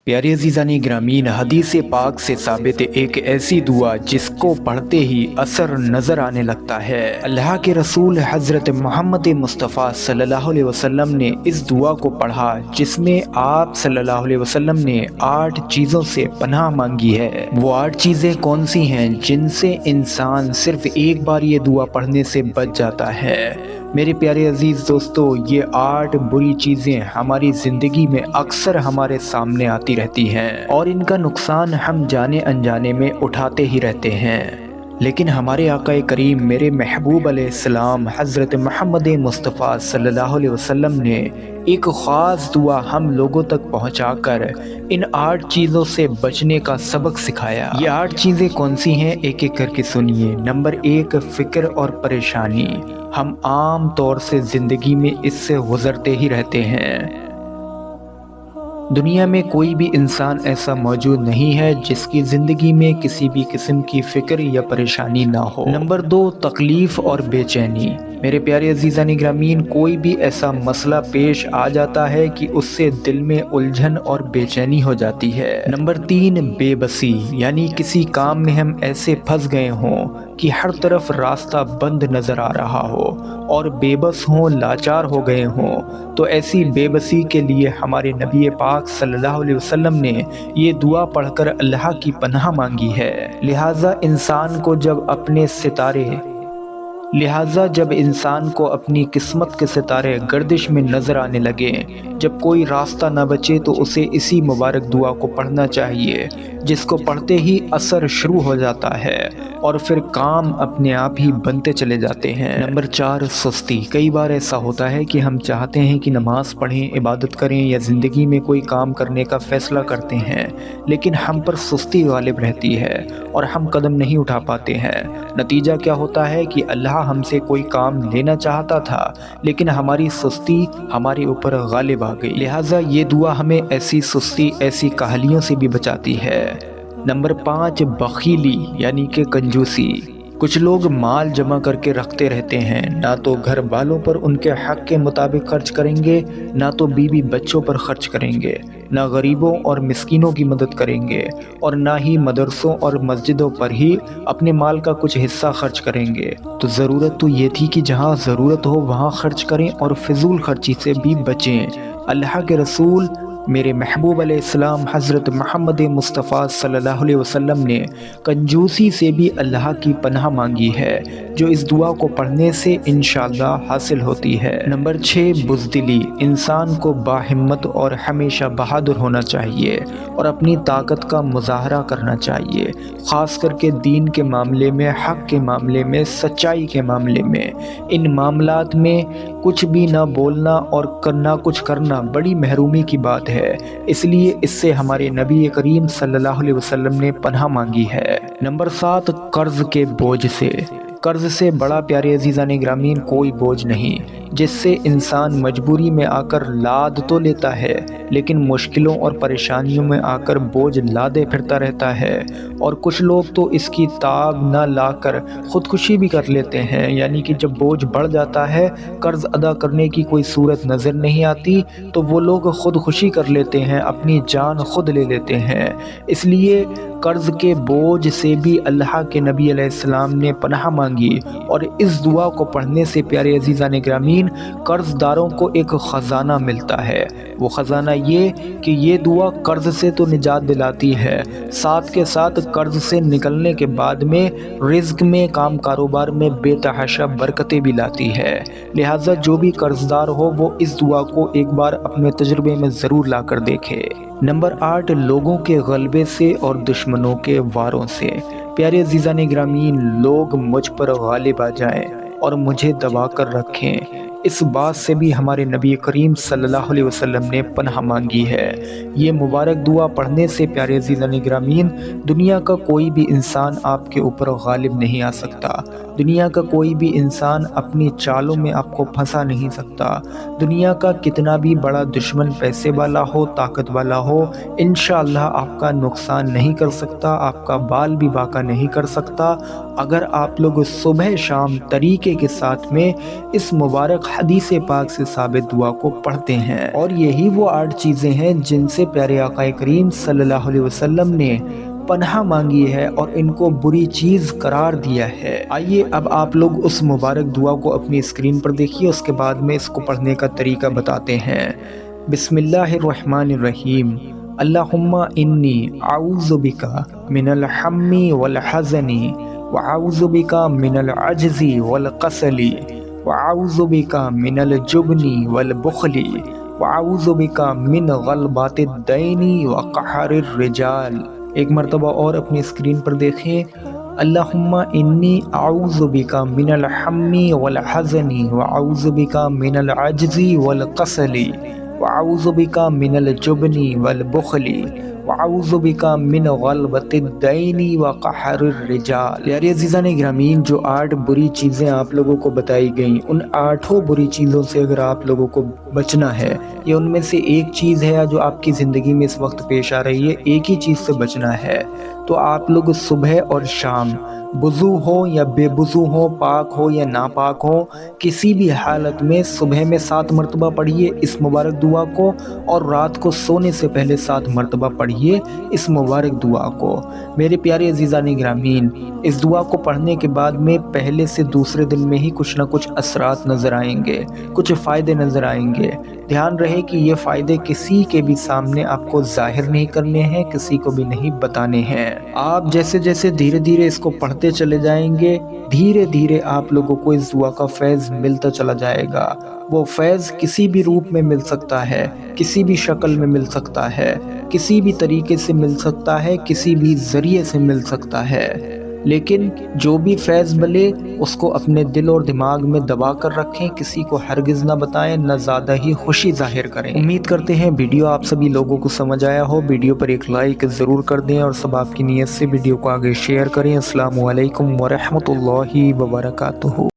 प्यारे अज़ीज़ान ग्रामीन, हदीस पाक से साबित एक ऐसी दुआ जिसको पढ़ते ही असर नज़र आने लगता है। अल्लाह के रसूल हज़रत मोहम्मद मुस्तफ़ा सल्लल्लाहु अलैहि वसल्लम ने इस दुआ को पढ़ा जिसमें आप सल्लल्लाहु अलैहि वसल्लम ने 8 चीज़ों से पनाह मांगी है। वो 8 चीज़ें कौन सी हैं जिनसे इंसान सिर्फ एक बार ये दुआ पढ़ने से बच जाता है। मेरे प्यारे अजीज़ दोस्तों, ये 8 बुरी चीज़ें हमारी ज़िंदगी में अक्सर हमारे सामने आती रहती हैं और इनका नुकसान हम जाने अनजाने में उठाते ही रहते हैं। लेकिन हमारे आका करीम मेरे महबूब अलैहिस्सलाम हज़रत मोहम्मद मुस्तफ़ा सल्लल्लाहु अलैहि वसल्लम ने एक ख़ास दुआ हम लोगों तक पहुंचाकर इन 8 चीज़ों से बचने का सबक सिखाया। ये 8 चीज़ें कौन सी हैं, एक एक करके सुनिए। नंबर 1, फ़िक्र और परेशानी। हम आम तौर से ज़िंदगी में इससे गुज़रते ही रहते हैं। दुनिया में कोई भी इंसान ऐसा मौजूद नहीं है जिसकी ज़िंदगी में किसी भी किस्म की फ़िक्र या परेशानी ना हो। नंबर 2, तकलीफ़ और बेचैनी। मेरे प्यारे अज़ीज़ान ग्रामीन, कोई भी ऐसा मसला पेश आ जाता है कि उससे दिल में उलझन और बेचैनी हो जाती है। नंबर 3, बेबसी, यानी किसी काम में हम ऐसे फंस गए हों कि हर तरफ रास्ता बंद नज़र आ रहा हो और बेबस हों, लाचार हो गए हों। तो ऐसी बेबसी के लिए हमारे नबी पाक सल्लल्लाहु अलैहि वसल्लम ने ये दुआ पढ़कर अल्लाह की पनाह मांगी है। लिहाजा जब इंसान को अपनी किस्मत के सितारे गर्दिश में नज़र आने लगे, जब कोई रास्ता न बचे, तो उसे इसी मुबारक दुआ को पढ़ना चाहिए, जिसको पढ़ते ही असर शुरू हो जाता है और फिर काम अपने आप ही बनते चले जाते हैं। नंबर 4, सुस्ती। कई बार ऐसा होता है कि हम चाहते हैं कि नमाज़ पढ़ें, इबादत करें या ज़िंदगी में कोई काम करने का फ़ैसला करते हैं, लेकिन हम पर सुस्ती गालिब रहती है और हम कदम नहीं उठा पाते हैं। नतीजा क्या होता है कि अल्लाह हमसे कोई काम लेना चाहता था, लेकिन हमारी सुस्ती हमारे ऊपर गालिब आ गई। लिहाजा ये दुआ हमें ऐसी सुस्ती, ऐसी काहलियों से भी बचाती है। नंबर 5, बखीली, यानी कि कंजूसी। कुछ लोग माल जमा करके रखते रहते हैं, ना तो घर वालों पर उनके हक के मुताबिक खर्च करेंगे, ना तो बीवी बच्चों पर खर्च करेंगे, ना गरीबों और मिस्कीनों की मदद करेंगे और ना ही मदरसों और मस्जिदों पर ही अपने माल का कुछ हिस्सा खर्च करेंगे। तो ज़रूरत तो ये थी कि जहाँ ज़रूरत हो वहाँ खर्च करें और फिजूल खर्ची से भी बचें। अल्लाह के रसूल मेरे महबूब अलैहिस्सलाम हज़रत मोहम्मद मुस्तफ़ा सल्लल्लाहु अलैहि वसल्लम ने कंजूसी से भी अल्लाह की पनाह मांगी है, जो इस दुआ को पढ़ने से इंशाअल्लाह हासिल होती है। नंबर 6, बुज़दिली। इंसान को बाहिम्मत और हमेशा बहादुर होना चाहिए और अपनी ताकत का मुज़ाहरा करना चाहिए, ख़ास करके दीन के मामले में, हक़ के मामले में, सच्चाई के मामले में। इन मामलात में कुछ भी ना बोलना और करना कुछ करना बड़ी महरूमी की बात है। इसलिए इससे हमारे नबी करीम सल्लल्लाहु अलैहि वसल्लम ने पनाह मांगी है। नंबर 7, कर्ज के बोझ से। कर्ज से बड़ा प्यारे अज़ीज़ान ग्रामीन कोई बोझ नहीं, जिससे इंसान मजबूरी में आकर लाद तो लेता है, लेकिन मुश्किलों और परेशानियों में आकर बोझ लादे फिरता रहता है। और कुछ लोग तो इसकी ताब न लाकर ख़ुदकुशी भी कर लेते हैं, यानी कि जब बोझ बढ़ जाता है, कर्ज अदा करने की कोई सूरत नज़र नहीं आती, तो वो लोग ख़ुदकुशी कर लेते हैं, अपनी जान खुद ले लेते हैं। इसलिए कर्ज के बोझ से भी अल्लाह के नबी अलैहिस्सलाम ने पनाह मांगी और इस दुआ को पढ़ने से प्यारे अज़ीज़ान ग्रामीन कर्जदारों को एक ख़जाना मिलता है। वो ख़जाना ये कि ये दुआ कर्ज से तो निजात दिलाती है, साथ के साथ कर्ज से निकलने के बाद में रिज़्क़ में, काम कारोबार में बेतहाशा बरकतें भी लाती है। लिहाजा जो भी कर्जदार हो वो इस दुआ को एक बार अपने तजुर्बे में ज़रूर ला कर देखे। नंबर 8, लोगों के गलबे से और दुश्मनों के वारों से। प्यारे अज़ीज़ान ग्रामीन, लोग मुझ पर गालिब आ जाएं और मुझे दबा कर रखें, इस बात से भी हमारे नबी करीम सल्लल्लाहु अलैहि वसल्लम ने पनाह मांगी है। ये मुबारक दुआ पढ़ने से प्यारे अज़ीज़ान ग्रामीन दुनिया का कोई भी इंसान आपके ऊपर गालिब नहीं आ सकता। दुनिया का कोई भी इंसान अपनी चालों में आपको फंसा नहीं सकता। दुनिया का कितना भी बड़ा दुश्मन पैसे वाला हो, ताकत वाला हो, इंशाअल्लाह आपका नुकसान नहीं कर सकता, आपका बाल भी बाका नहीं कर सकता, अगर आप लोग सुबह शाम तरीके के साथ में इस मुबारक حدیث پاک سے ثابت دعا کو پڑھتے ہیں، اور یہی وہ 8 چیزیں ہیں جن سے پیارے آقا کریم صلی اللہ علیہ وسلم نے پناہ مانگی ہے اور ان کو بری چیز قرار دیا ہے۔ آئیے اب آپ لوگ اس مبارک دعا کو اپنی اسکرین پر دیکھیے، اس کے بعد میں اس کو پڑھنے کا طریقہ بتاتے ہیں۔ بسم اللہ الرحمن الرحیم۔ اللہم انی اعوذ بک من الہم والحزن واعوذ بک من العجز والکسل واعوذ بک من الجبن والبخل واعوذ بک من غلبۃ الدین وقہر الرجال۔ ایک مرتبہ اور اپنی اسکرین پر دیکھیں۔ اللہم انی اعوذ بک من الہم والحزن واعوذ بک من العجز والکسل واعوذ بک من الجبن والبخل واعوذ بک من غلبۃ الدین وقہر الرجال۔ پیارے عزیزان گرامی، جو 8 بری چیزیں آپ لوگوں کو بتائی گئیں، ان 8 بری چیزوں سے اگر آپ لوگوں کو بچنا ہے، یہ ان میں سے ایک چیز ہے جو آپ کی زندگی میں اس وقت پیش آ رہی ہے، ایک ہی چیز سے بچنا ہے، تو آپ لوگ صبح اور شام وضو ہو یا بے وضو ہو، پاک ہو یا ناپاک ہو، کسی بھی حالت میں صبح میں 7 مرتبہ پڑھیے اس مبارک دعا کو، اور رات کو سونے سے پہلے 7 مرتبہ پڑھیے اس مبارک دعا کو۔ میرے پیارے عزیزان گرامین، اس دعا کو پڑھنے کے بعد میں پہلے سے دوسرے دن میں ہی کچھ نہ کچھ اثرات نظر آئیں گے، کچھ فائدے نظر آئیں گے۔ دھیان رہے کہ یہ فائدے کسی کے بھی سامنے آپ کو ظاہر نہیں کرنے ہیں، کسی کو بھی نہیں بتانے ہیں۔ آپ جیسے جیسے دھیرے دھیرے اس کو پڑھتے چلے جائیں گے، دھیرے دھیرے آپ لوگوں کو اس دعا کا فیض ملتا چلا جائے گا۔ وہ فیض کسی بھی روپ میں مل سکتا ہے، کسی بھی شکل میں مل سکتا ہے، کسی بھی طریقے سے مل سکتا ہے، کسی بھی ذریعے سے مل سکتا ہے، لیکن جو بھی فیض ملے اس کو اپنے دل اور دماغ میں دبا کر رکھیں، کسی کو ہرگز نہ بتائیں، نہ زیادہ ہی خوشی ظاہر کریں۔ امید کرتے ہیں ویڈیو آپ سبھی لوگوں کو سمجھ آیا ہو۔ ویڈیو پر ایک لائک ضرور کر دیں اور سب آپ کی نیت سے ویڈیو کو آگے شیئر کریں۔ السلام علیکم ورحمۃ اللہ وبرکاتہ۔